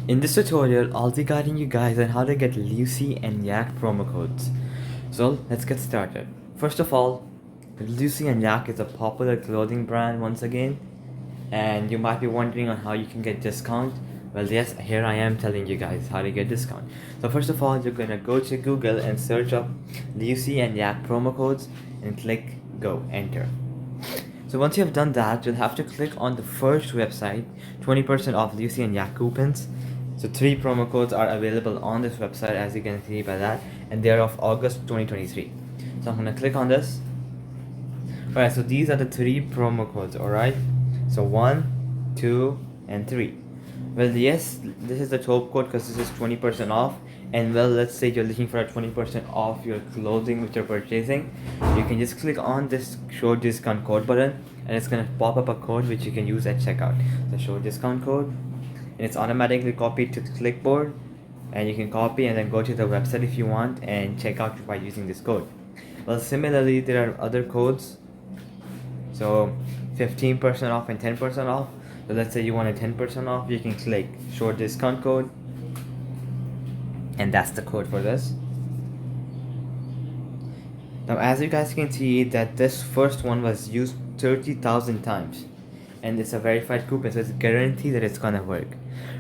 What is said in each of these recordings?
In this tutorial, I'll be guiding you guys on how to get Lucy and Yak promo codes. So let's get started. First of all, Lucy and Yak is a popular clothing brand once again, and you might be wondering on how you can get discount. Well, yes, here I am telling you guys how to get discount. So first of all, you're gonna go to Google and search up Lucy and Yak promo codes and click go, enter. So once you have done that, you'll have to click on the first website, 20% off Lucy and Yak coupons. So 3 promo codes are available on this website, as you can see by that, and they are of August 2023. So I'm gonna click on this. Alright, so these are the 3 promo codes, alright? So 1, 2, and 3. Well, yes, this is the top code because this is 20% off. And well, let's say you're looking for a 20% off your clothing which you're purchasing. You can just click on this show discount code button, and it's gonna pop up a code which you can use at checkout. So show discount code, and it's automatically copied to the clipboard, and you can copy and then go to the website if you want and check out by using this code. Well, similarly, there are other codes. So 15% off and 10% off. So let's say you want a 10% off, you can click show discount code, and that's the code for this. Now as you guys can see that this first one was used 30,000 times, and it's a verified coupon, so it's guaranteed that it's gonna work.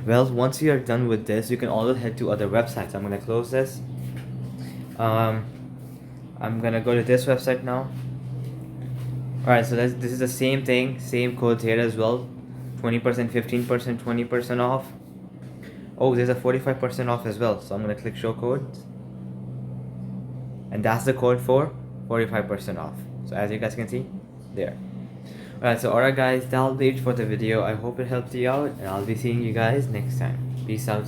Well, once you are done with this, you can also head to other websites. I'm gonna close this. I'm gonna go to this website now. Alright, so this is the same thing, same codes here as well. 20%, 15%, 20% off. Oh, there's a 45% off as well. So I'm gonna click show codes, and that's the code for 45% off. So as you guys can see there. Alright, so alright guys, that'll be it for the video. I hope it helped you out, and I'll be seeing you guys next time. Peace out.